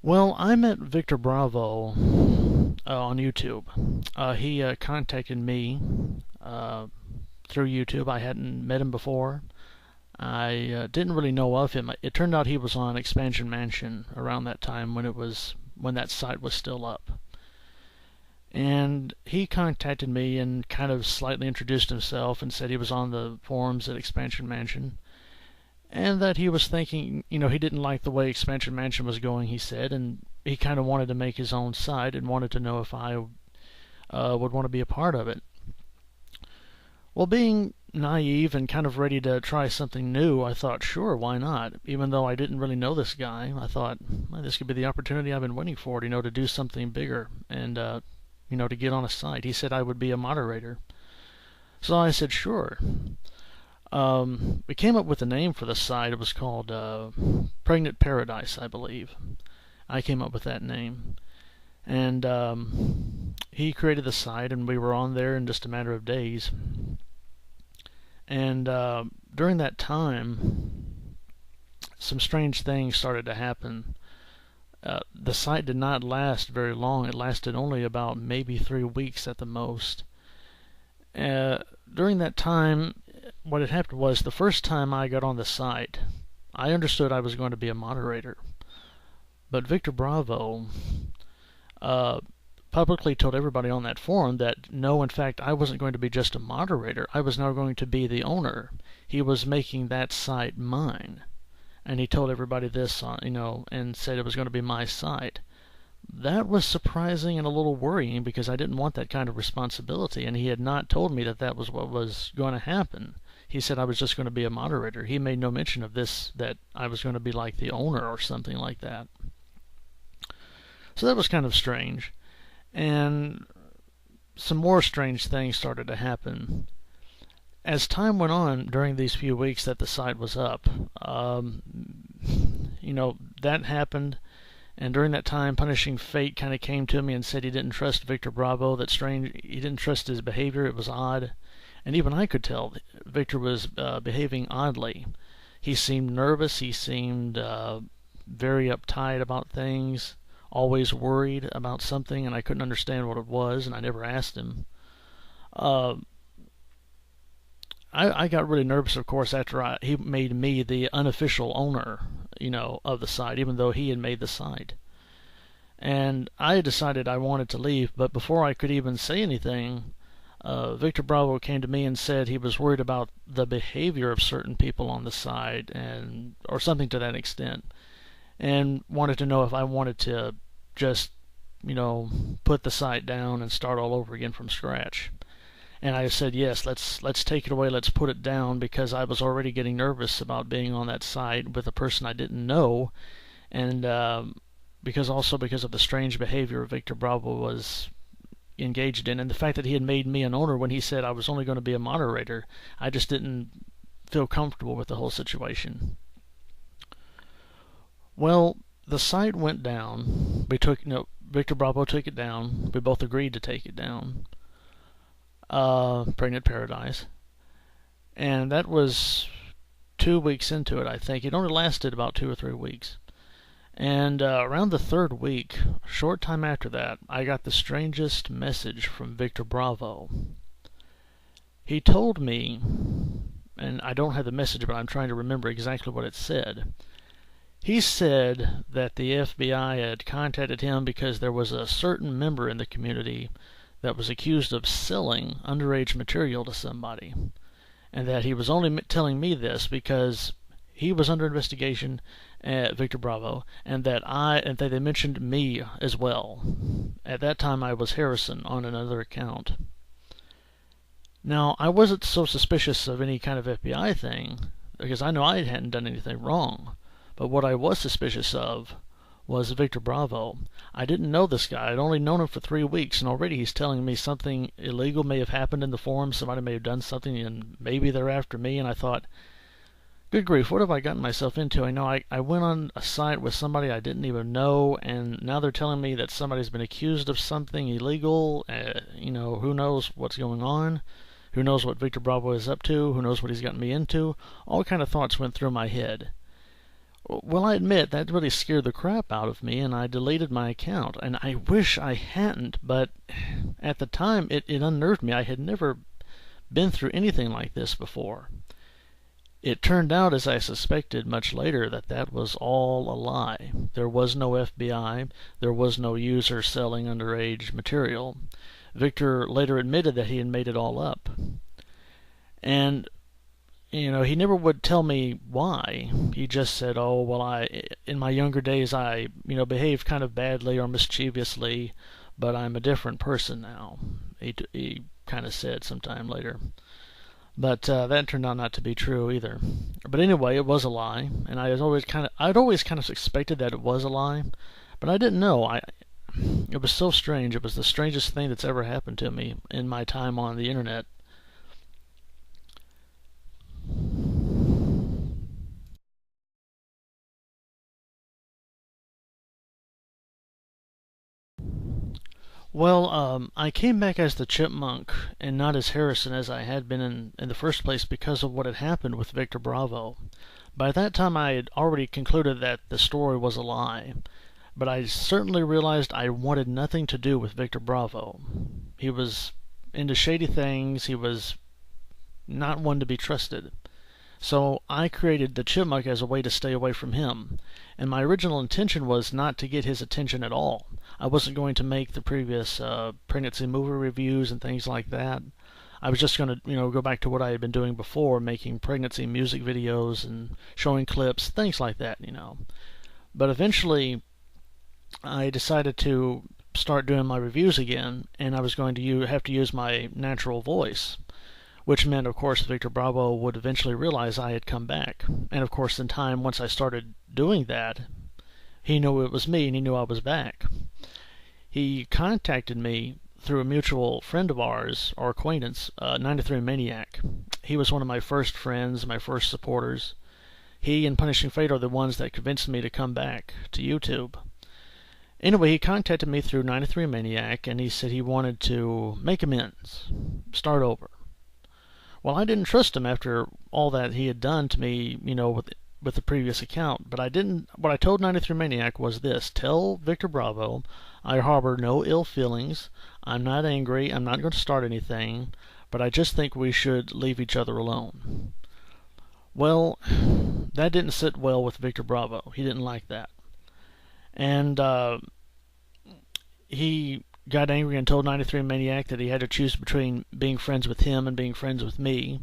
Well, I met Victor Bravo on YouTube. He contacted me uh, through YouTube. I hadn't met him before. I didn't really know of him. It turned out he was on Expansion Mansion around that time when that site was still up. And he contacted me and kind of slightly introduced himself and said he was on the forums at Expansion Mansion and that he was thinking, he didn't like the way Expansion Mansion was going, he said, and he kind of wanted to make his own site and wanted to know if I would want to be a part of it. Well, being naive and kind of ready to try something new, I thought, sure, why not? Even though I didn't really know this guy, I thought, well, this could be the opportunity I've been waiting for, to do something bigger and, to get on a site. He said I would be a moderator. So I said, sure. We came up with a name for the site. It was called Pregnant Paradise, I believe. I came up with that name. And he created the site, and we were on there in just a matter of days. And during that time, some strange things started to happen. The site did not last very long. It lasted only about maybe 3 weeks at the most. During that time, what had happened was the first time I got on the site, I understood I was going to be a moderator. But Victor Bravo publicly told everybody on that forum that no, in fact, I wasn't going to be just a moderator. I was now going to be the owner. He was making that site mine. And he told everybody this, and said it was going to be my site. That was surprising and a little worrying because I didn't want that kind of responsibility, and he had not told me that that was what was going to happen. He said I was just going to be a moderator. He made no mention of this, that I was going to be like the owner or something like that. So that was kind of strange. And some more strange things started to happen. As time went on during these few weeks that the site was up, that happened. And during that time, Punishing Fate kind of came to me and said he didn't trust Victor Bravo. He didn't trust his behavior. It was odd. And even I could tell Victor was behaving oddly. He seemed nervous. He seemed very uptight about things, always worried about something, and I couldn't understand what it was, and I never asked him. I got really nervous, of course, after he made me the unofficial owner, of the site, even though he had made the site. And I had decided I wanted to leave, but before I could even say anything, Victor Bravo came to me and said he was worried about the behavior of certain people on the site, or something to that extent, and wanted to know if I wanted to just, put the site down and start all over again from scratch. And I said, yes, let's take it away, let's put it down, because I was already getting nervous about being on that site with a person I didn't know, and because of the strange behavior Victor Bravo was engaged in, and the fact that he had made me an owner when he said I was only going to be a moderator. I just didn't feel comfortable with the whole situation. Well, the site went down. Victor Bravo took it down. We both agreed to take it down. Pregnant Paradise. And that was 2 weeks into it, I think. It only lasted about 2 or 3 weeks. And around the 3rd week, a short time after that, I got the strangest message from Victor Bravo. He told me, and I don't have the message, but I'm trying to remember exactly what it said. He said that the FBI had contacted him because there was a certain member in the community that was accused of selling underage material to somebody, and that he was only telling me this because he was under investigation at Victor Bravo, and that they mentioned me as well. At that time, I was Harrison on another account. Now, I wasn't so suspicious of any kind of FBI thing because I know I hadn't done anything wrong, but what I was suspicious of was Victor Bravo. I didn't know this guy. I'd only known him for 3 weeks, and already he's telling me something illegal may have happened in the forum. Somebody may have done something, and maybe they're after me. And I thought, good grief, what have I gotten myself into? I know I went on a site with somebody I didn't even know, and now they're telling me that somebody's been accused of something illegal. Who knows what's going on? Who knows what Victor Bravo is up to? Who knows what he's gotten me into? All kind of thoughts went through my head. Well, I admit that really scared the crap out of me, and I deleted my account. And I wish I hadn't, but at the time it unnerved me. I had never been through anything like this before. It turned out, as I suspected much later, that that was all a lie. There was no FBI. There was no user selling underage material. Victor later admitted that he had made it all up. And he never would tell me why. He just said, "Oh, well, in my younger days, I, behaved kind of badly or mischievously, but I'm a different person now." He kind of said sometime later. But that turned out not to be true either. But anyway, it was a lie, and I'd always kind of suspected that it was a lie, but I didn't know. It was so strange. It was the strangest thing that's ever happened to me in my time on the internet. Well, I came back as the Chipmunk and not as Harrison as I had been in the first place because of what had happened with Victor Bravo. By that time, I had already concluded that the story was a lie, but I certainly realized I wanted nothing to do with Victor Bravo. He was into shady things. He was not one to be trusted. So I created the Chipmunk as a way to stay away from him. And my original intention was not to get his attention at all. I wasn't going to make the previous pregnancy movie reviews and things like that. I was just going to, go back to what I had been doing before, making pregnancy music videos and showing clips, things like that. But eventually, I decided to start doing my reviews again, and I was going to have to use my natural voice, which meant, of course, Victor Bravo would eventually realize I had come back. And, of course, in time, once I started doing that, he knew it was me and he knew I was back. He contacted me through a mutual friend of ours, or acquaintance, 93 Maniac. He was one of my first friends, my first supporters. He and Punishing Fate are the ones that convinced me to come back to YouTube. Anyway, he contacted me through 93 Maniac, and he said he wanted to make amends, start over. Well, I didn't trust him after all that he had done to me, with the previous account. But I didn't. What I told 93 Maniac was this: tell Victor Bravo I harbor no ill feelings. I'm not angry. I'm not going to start anything. But I just think we should leave each other alone. Well, that didn't sit well with Victor Bravo. He didn't like that, and he got angry and told 93 Maniac that he had to choose between being friends with him and being friends with me.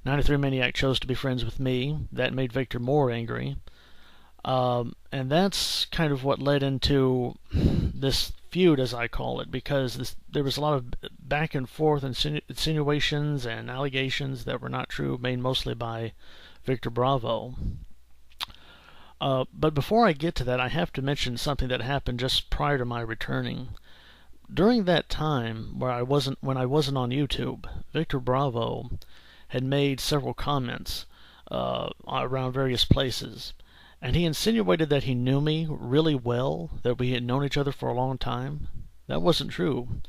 93 Maniac chose to be friends with me. That made Victor more angry. And that's kind of what led into this feud, as I call it, because there was a lot of back and forth insinuations and allegations that were not true, made mostly by Victor Bravo. But before I get to that, I have to mention something that happened just prior to my returning. During that time when I wasn't on YouTube, Victor Bravo had made several comments around various places, and he insinuated that he knew me really well, that we had known each other for a long time. That wasn't true.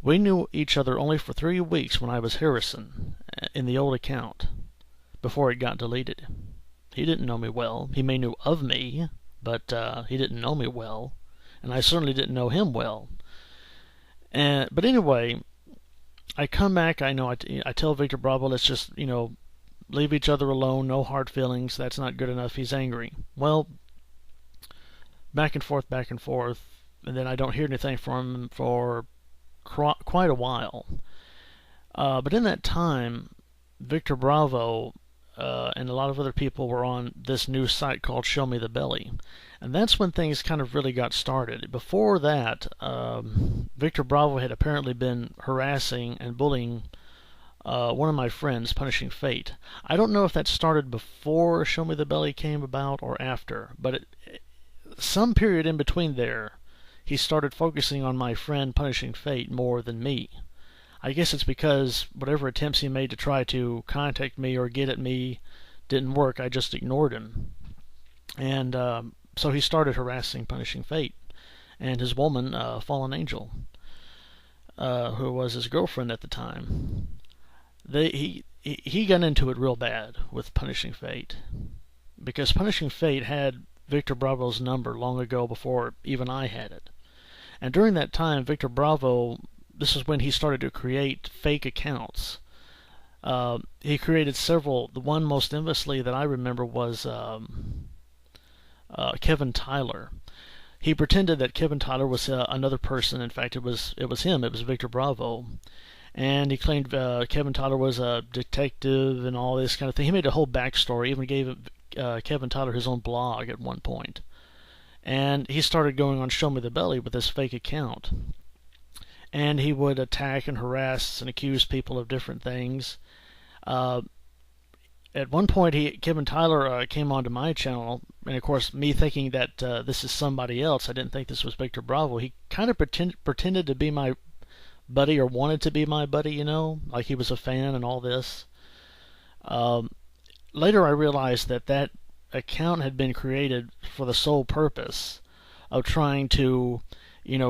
We knew each other only for 3 weeks when I was Harrison in the old account, before it got deleted. He didn't know me well. He may knew of me, but he didn't know me well, and I certainly didn't know him well. But anyway, I come back. I tell Victor Bravo, let's just leave each other alone. No hard feelings. That's not good enough. He's angry. Well, back and forth, and then I don't hear anything from him for quite a while. But in that time, Victor Bravo and a lot of other people were on this new site called Show Me the Belly. And that's when things kind of really got started. Before that, Victor Bravo had apparently been harassing and bullying one of my friends, Punishing Fate. I don't know if that started before Show Me the Belly came about or after, but some period in between there, he started focusing on my friend Punishing Fate more than me. I guess it's because whatever attempts he made to try to contact me or get at me didn't work. I just ignored him. And so he started harassing Punishing Fate and his woman, Fallen Angel, who was his girlfriend at the time. He got into it real bad with Punishing Fate, because Punishing Fate had Victor Bravo's number long ago before even I had it. And during that time, Victor Bravo, this is when he started to create fake accounts. He created several. The one most infamously that I remember was Kevin Tyler. He pretended that Kevin Tyler was another person. In fact, it was him. It was Victor Bravo, and he claimed Kevin Tyler was a detective and all this kind of thing. He made a whole backstory. Even gave Kevin Tyler his own blog at one point. And he started going on Show Me the Belly with this fake account. And he would attack and harass and accuse people of different things. At one point, Kevin Tyler came onto my channel, and of course, me thinking that this is somebody else, I didn't think this was Victor Bravo. He kind of pretended to be my buddy, or wanted to be my buddy, you know, like he was a fan and all this. Later, I realized that account had been created for the sole purpose of trying to,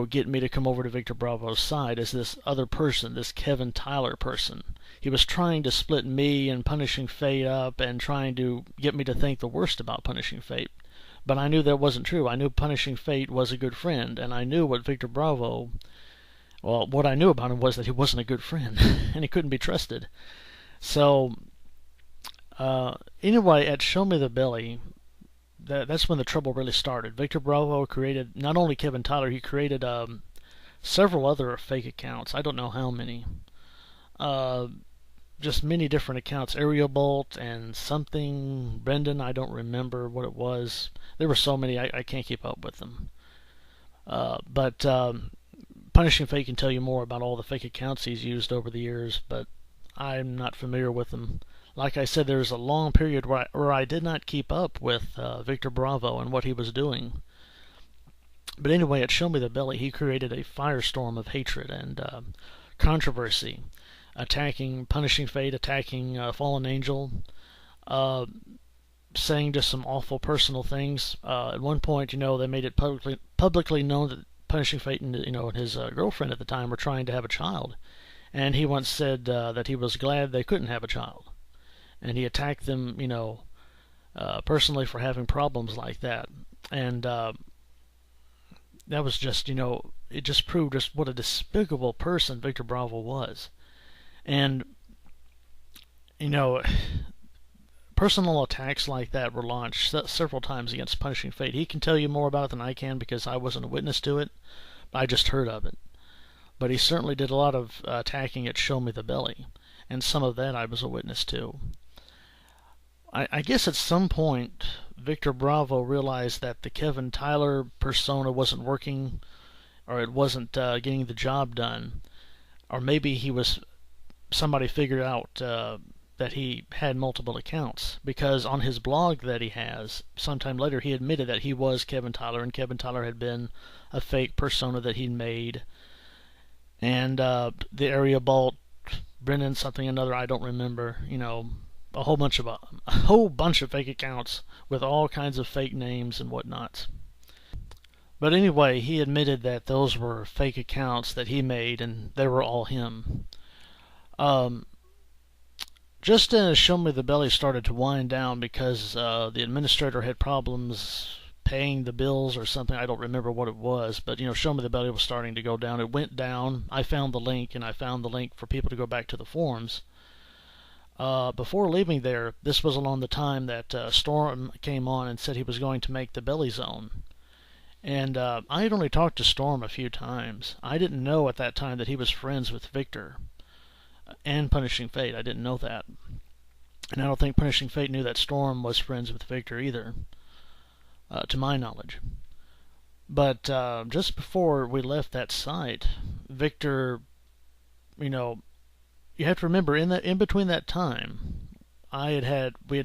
get me to come over to Victor Bravo's side as this other person, this Kevin Tyler person. He was trying to split me and Punishing Fate up and trying to get me to think the worst about Punishing Fate. But I knew that wasn't true. I knew Punishing Fate was a good friend, and I knew what Victor Bravo, well, what I knew about him was that he wasn't a good friend, and he couldn't be trusted. So, anyway, at Show Me the Belly, that's when the trouble really started. Victor Bravo created, not only Kevin Tyler, he created several other fake accounts. I don't know how many. Just many different accounts. Ariel Bolt and something, Brendan, I don't remember what it was. There were so many, I can't keep up with them. But Punishing Fate can tell you more about all the fake accounts he's used over the years, but I'm not familiar with them. Like I said, there was a long period where I did not keep up with Victor Bravo and what he was doing. But anyway, at Show Me the Belly, he created a firestorm of hatred and controversy, attacking Punishing Fate, attacking Fallen Angel, saying just some awful personal things. At one point, they made it publicly known that Punishing Fate and his girlfriend at the time were trying to have a child, and he once said that he was glad they couldn't have a child. And he attacked them, personally for having problems like that. And that was just, it just proved just what a despicable person Victor Bravo was. And, personal attacks like that were launched several times against Punishing Fate. He can tell you more about it than I can because I wasn't a witness to it. I just heard of it. But he certainly did a lot of attacking at Show Me the Belly. And some of that I was a witness to. I guess at some point, Victor Bravo realized that the Kevin Tyler persona wasn't working, or it wasn't getting the job done, or maybe somebody figured out that he had multiple accounts, because on his blog that he has, sometime later he admitted that he was Kevin Tyler, and Kevin Tyler had been a fake persona that he'd made, and the Area Bolt, Brendan something another, I don't remember, a whole bunch of fake accounts with all kinds of fake names and whatnot. But anyway, he admitted that those were fake accounts that he made, and they were all him. Just as Show Me the Belly started to wind down because the administrator had problems paying the bills or something, I don't remember what it was, but Show Me the Belly was starting to go down. It went down. I found the link, and I found the link for people to go back to the forums. Before leaving there, this was along the time that Storm came on and said he was going to make the Belly Zone. And I had only talked to Storm a few times. I didn't know at that time that he was friends with Victor and Punishing Fate. I didn't know that. And I don't think Punishing Fate knew that Storm was friends with Victor either, to my knowledge. But just before we left that site, Victor, you have to remember, in between that time, we had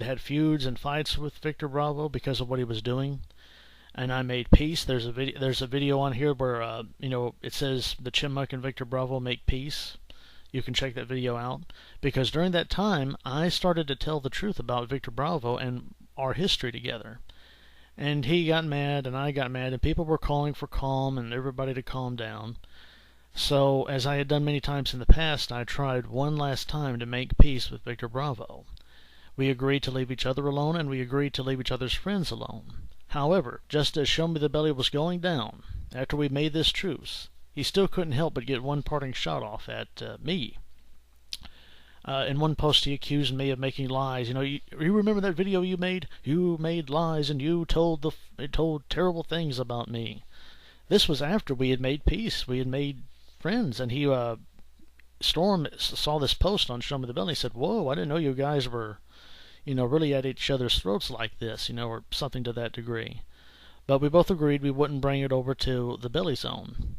had feuds and fights with Victor Bravo because of what he was doing, and I made peace. There's a video on here where it says the Chipmunk and Victor Bravo make peace. You can check that video out, because during that time I started to tell the truth about Victor Bravo and our history together. And he got mad and I got mad, and people were calling for calm and everybody to calm down. So, as I had done many times in the past, I tried one last time to make peace with Victor Bravo. We agreed to leave each other alone, and we agreed to leave each other's friends alone. However, just as Show Me the Belly was going down, after we made this truce, he still couldn't help but get one parting shot off at me. In one post, he accused me of making lies. You remember that video you made? You made lies and you told terrible things about me. This was after we had made peace. We had made friends, and Storm saw this post on Show Me the Belly and said, "Whoa, I didn't know you guys were, really at each other's throats like this, or something to that degree." But we both agreed we wouldn't bring it over to the Belly Zone.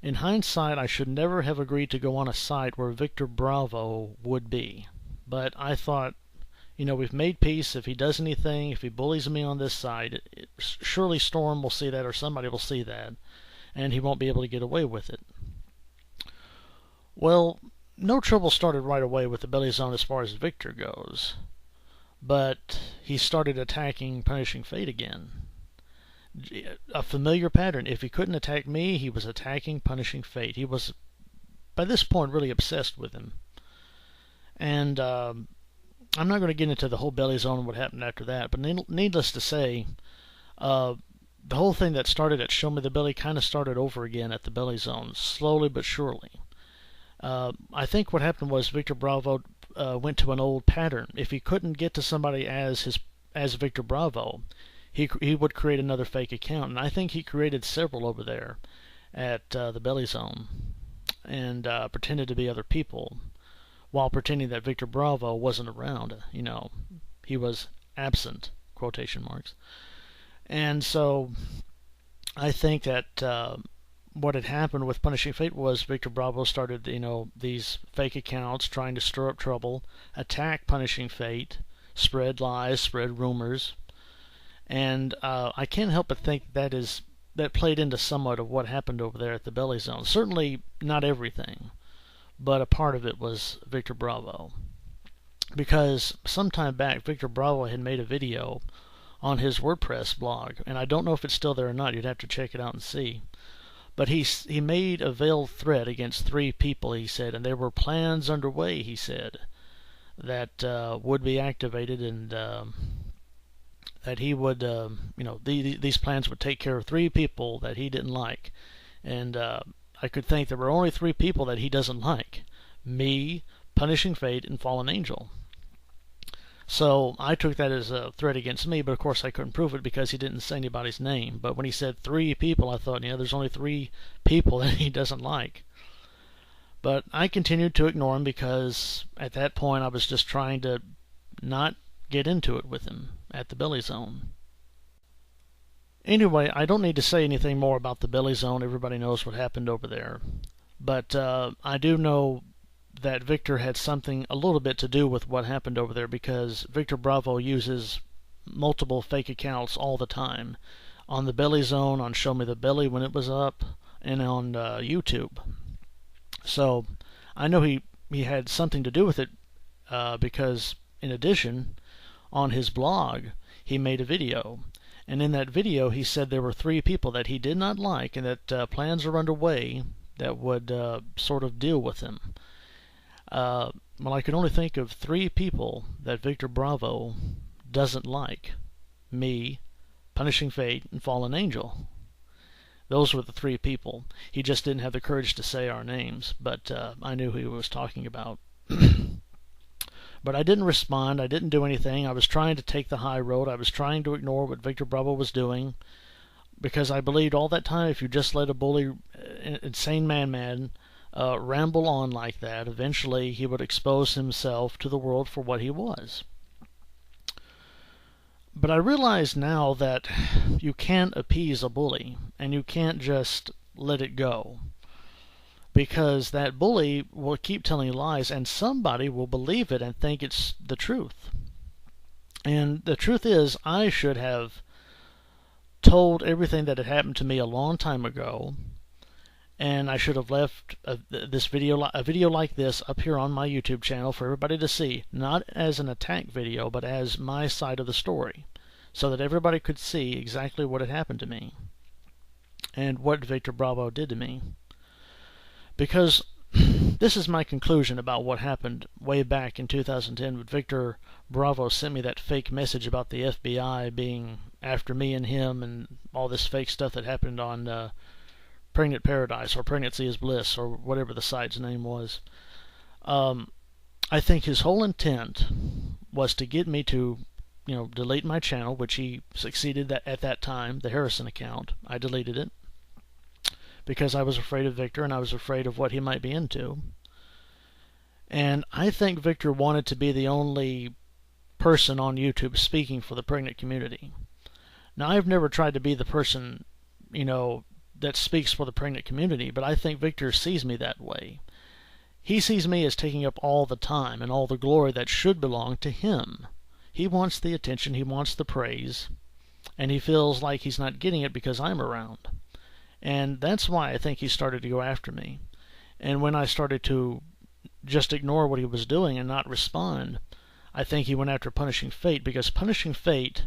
In hindsight, I should never have agreed to go on a site where Victor Bravo would be. But I thought, we've made peace. If he does anything, if he bullies me on this side, surely Storm will see that, or somebody will see that, and he won't be able to get away with it. Well, no trouble started right away with the Belly Zone as far as Victor goes. But he started attacking Punishing Fate again. A familiar pattern. If he couldn't attack me, he was attacking Punishing Fate. He was, by this point, really obsessed with him. And I'm not going to get into the whole Belly Zone and what happened after that, but needless to say, the whole thing that started at Show Me the Belly kind of started over again at the Belly Zone, slowly but surely. I think what happened was Victor Bravo went to an old pattern. If he couldn't get to somebody as Victor Bravo, he would create another fake account, and I think he created several over there at the Belly Zone, and pretended to be other people, while pretending that Victor Bravo wasn't around. He was absent, quotation marks. And so I think that what had happened with Punishing Fate was Victor Bravo started, these fake accounts trying to stir up trouble, attack Punishing Fate, spread lies, spread rumors. And I can't help but think that played into somewhat of what happened over there at the Belly Zone. Certainly not everything, but a part of it was Victor Bravo. Because sometime back, Victor Bravo had made a video on his WordPress blog, and I don't know if it's still there or not. You'd have to check it out and see. But he made a veiled threat against 3 people, he said, and there were plans underway, he said, that would be activated, and that he would, these plans would take care of 3 people that he didn't like. And I could think there were only 3 people that he doesn't like: me, Punishing Fate, and Fallen Angel. So I took that as a threat against me, but of course I couldn't prove it because he didn't say anybody's name. But when he said 3 people, I thought, there's only 3 people that he doesn't like. But I continued to ignore him because at that point I was just trying to not get into it with him at the Belly Zone. Anyway, I don't need to say anything more about the Belly Zone. Everybody knows what happened over there. But I do know that Victor had something a little bit to do with what happened over there, because Victor Bravo uses multiple fake accounts all the time. On the Belly Zone, on Show Me the Belly when it was up, and on YouTube. So I know he had something to do with it because, in addition, on his blog, he made a video. And in that video, he said there were 3 people that he did not like, and that plans are underway that would sort of deal with him. Well, I can only think of 3 people that Victor Bravo doesn't like: me, Punishing Fate, and Fallen Angel. Those were the 3 people. He just didn't have the courage to say our names, but I knew who he was talking about. But I didn't respond. I didn't do anything. I was trying to take the high road. I was trying to ignore what Victor Bravo was doing, because I believed all that time if you just let a bully, insane madman, ramble on like that, eventually he would expose himself to the world for what he was. But I realize now that you can't appease a bully, and you can't just let it go, because that bully will keep telling lies, and somebody will believe it and think it's the truth. And the truth is, I should have told everything that had happened to me a long time ago, and I should have left a video like this up here on my YouTube channel for everybody to see, not as an attack video, but as my side of the story, so that everybody could see exactly what had happened to me and what Victor Bravo did to me. Because this is my conclusion about what happened way back in 2010 when Victor Bravo sent me that fake message about the FBI being after me and him and all this fake stuff that happened on Pregnant Paradise or Pregnancy is Bliss or whatever the site's name was. I think his whole intent was to get me to, delete my channel, which he succeeded at that time, the Harrison account. I deleted it because I was afraid of Victor and I was afraid of what he might be into. And I think Victor wanted to be the only person on YouTube speaking for the pregnant community. Now, I've never tried to be the person, that speaks for the pregnant community, but I think Victor sees me that way. He sees me as taking up all the time and all the glory that should belong to him. He wants the attention, he wants the praise, and he feels like he's not getting it because I'm around. And that's why I think he started to go after me. And when I started to just ignore what he was doing and not respond, I think he went after Punishing Fate, because Punishing Fate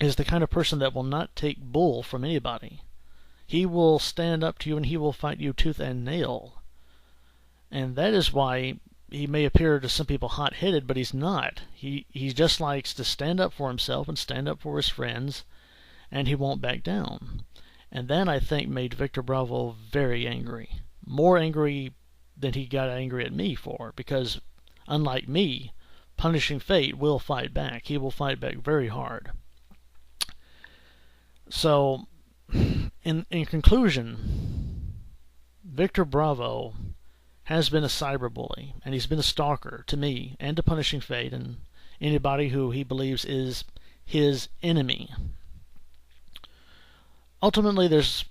is the kind of person that will not take bull from anybody. He will stand up to you and he will fight you tooth and nail. And that is why he may appear to some people hot-headed, but he's not. He just likes to stand up for himself and stand up for his friends, and he won't back down. And that, I think, made Victor Bravo very angry. More angry than he got angry at me for, because, unlike me, Punishing Fate will fight back. He will fight back very hard. So, in conclusion, Victor Bravo has been a cyberbully, and he's been a stalker to me and to Punishing Fate and anybody who he believes is his enemy. Ultimately, there's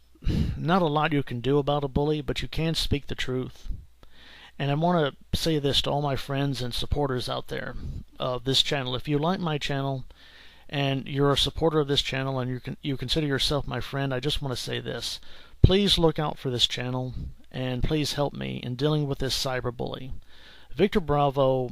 not a lot you can do about a bully, but you can speak the truth. And I want to say this to all my friends and supporters out there of this channel. If you like my channel and you're a supporter of this channel and you consider yourself my friend, I just want to say this. Please look out for this channel, and please help me in dealing with this cyberbully. Victor Bravo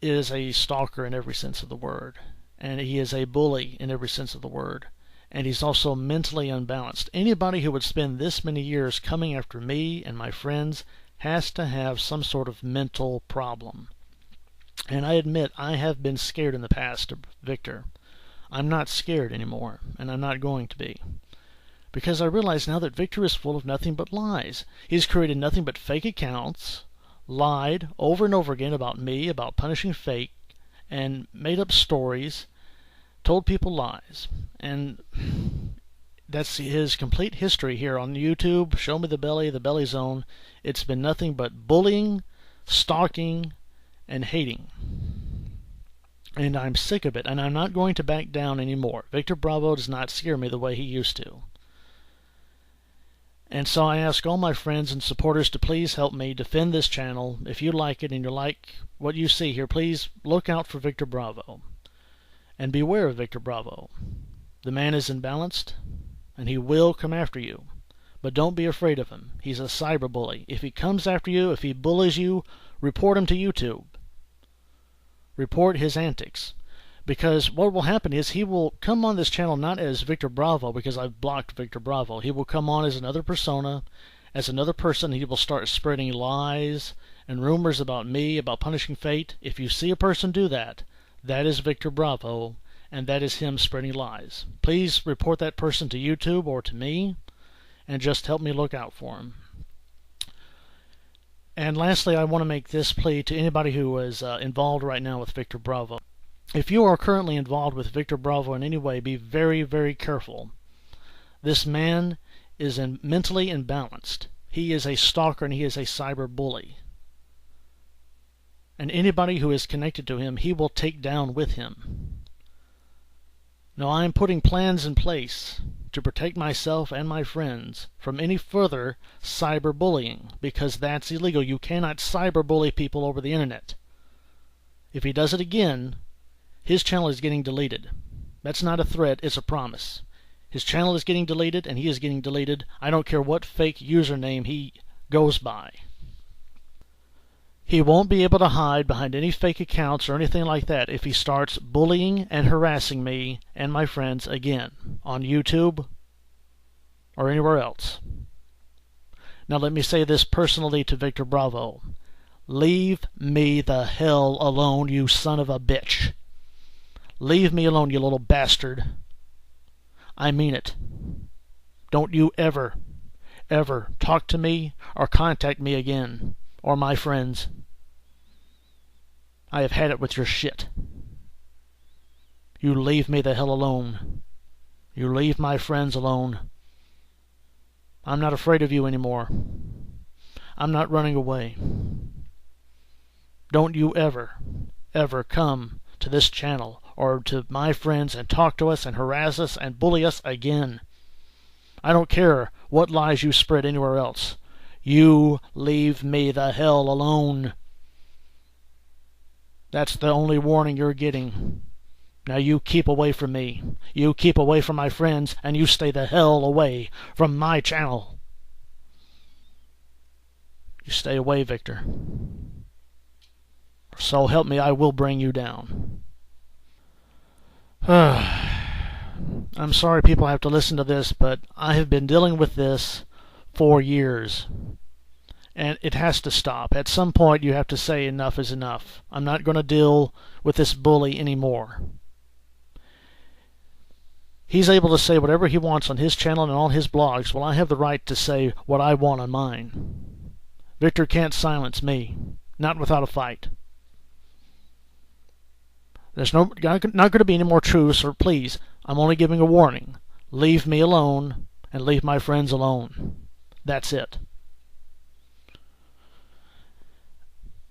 is a stalker in every sense of the word, and he is a bully in every sense of the word, and he's also mentally unbalanced. Anybody who would spend this many years coming after me and my friends has to have some sort of mental problem. And I admit I have been scared in the past of Victor. I'm not scared anymore, and I'm not going to be. Because I realize now that Victor is full of nothing but lies. He's created nothing but fake accounts, lied over and over again about me, about Punishing Fate, and made up stories, told people lies. And that's his complete history here on YouTube. Show Me the Belly Zone. It's been nothing but bullying, stalking, and hating. And I'm sick of it, and I'm not going to back down anymore. Victor Bravo does not scare me the way he used to. And so I ask all my friends and supporters to please help me defend this channel. If you like it and you like what you see here, please look out for Victor Bravo. And beware of Victor Bravo. The man is imbalanced, and he will come after you. But don't be afraid of him. He's a cyberbully. If he comes after you, if he bullies you, report him to YouTube. Report his antics. Because what will happen is he will come on this channel not as Victor Bravo, because I've blocked Victor Bravo. He will come on as another persona, as another person. He will start spreading lies and rumors about me, about Punishing Fate. If you see a person do that, that is Victor Bravo, and that is him spreading lies. Please report that person to YouTube or to me, and just help me look out for him. And lastly, I want to make this plea to anybody who is involved right now with Victor Bravo. If you are currently involved with Victor Bravo in any way, be very, very careful. This man is mentally imbalanced. He is a stalker and he is a cyberbully. And anybody who is connected to him, he will take down with him. Now, I am putting plans in place to protect myself and my friends from any further cyberbullying, because that's illegal. You cannot cyberbully people over the internet. If he does it again, his channel is getting deleted. That's not a threat, it's a promise. His channel is getting deleted, and he is getting deleted. I don't care what fake username he goes by. He won't be able to hide behind any fake accounts or anything like that if he starts bullying and harassing me and my friends again on YouTube or anywhere else. Now let me say this personally to Victor Bravo. Leave me the hell alone, you son of a bitch. Leave me alone, you little bastard. I mean it. Don't you ever, ever talk to me or contact me again, or my friends. I have had it with your shit. You leave me the hell alone. You leave my friends alone. I'm not afraid of you anymore. I'm not running away. Don't you ever, ever come to this channel or to my friends and talk to us and harass us and bully us again. I don't care what lies you spread anywhere else. You leave me the hell alone. That's the only warning you're getting. Now you keep away from me. You keep away from my friends, and you stay the hell away from my channel. You stay away, Victor. So help me, I will bring you down. I'm sorry people have to listen to this, but I have been dealing with this for years. And it has to stop. At some point you have to say enough is enough. I'm not going to deal with this bully anymore. He's able to say whatever he wants on his channel and on his blogs. Well, I have the right to say what I want on mine. Victor can't silence me. Not without a fight. There's not going to be any more truce, or please, I'm only giving a warning. Leave me alone and leave my friends alone. That's it.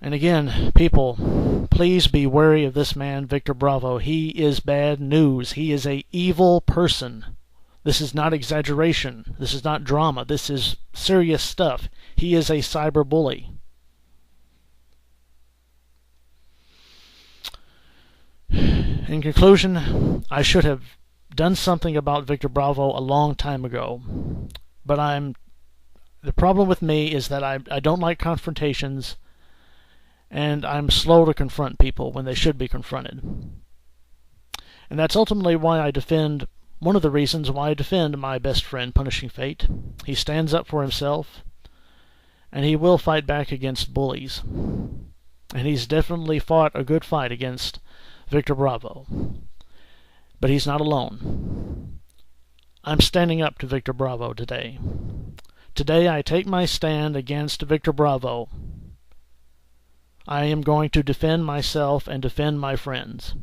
And again, people, please be wary of this man, Victor Bravo. He is bad news. He is an evil person. This is not exaggeration. This is not drama. This is serious stuff. He is a cyberbully. In conclusion, I should have done something about Victor Bravo a long time ago. But the problem with me is that I don't like confrontations, and I'm slow to confront people when they should be confronted. And that's ultimately why I defend, one of the reasons why I defend my best friend, Punishing Fate. He stands up for himself, and he will fight back against bullies. And he's definitely fought a good fight against Victor Bravo. But he's not alone. I'm standing up to Victor Bravo today. Today I take my stand against Victor Bravo. I am going to defend myself and defend my friends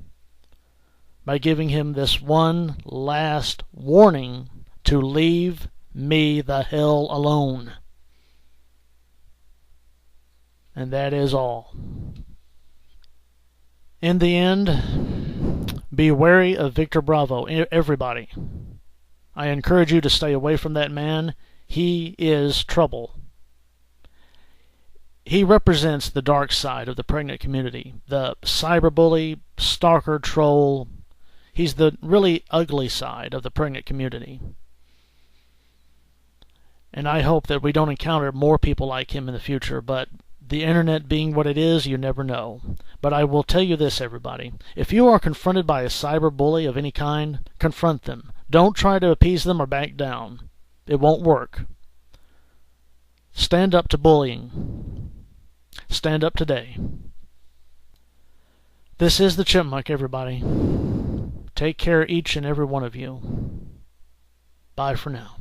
by giving him this one last warning to leave me the hell alone. And that is all. In the end, be wary of Victor Bravo, everybody. I encourage you to stay away from that man. He is trouble. He represents the dark side of the pregnant community. The cyberbully, stalker, troll. He's the really ugly side of the pregnant community. And I hope that we don't encounter more people like him in the future, but the internet being what it is, you never know. But I will tell you this, everybody. If you are confronted by a cyberbully of any kind, confront them. Don't try to appease them or back down. It won't work. Stand up to bullying. Stand up today. This is the Chipmunk, everybody. Take care, each and every one of you. Bye for now.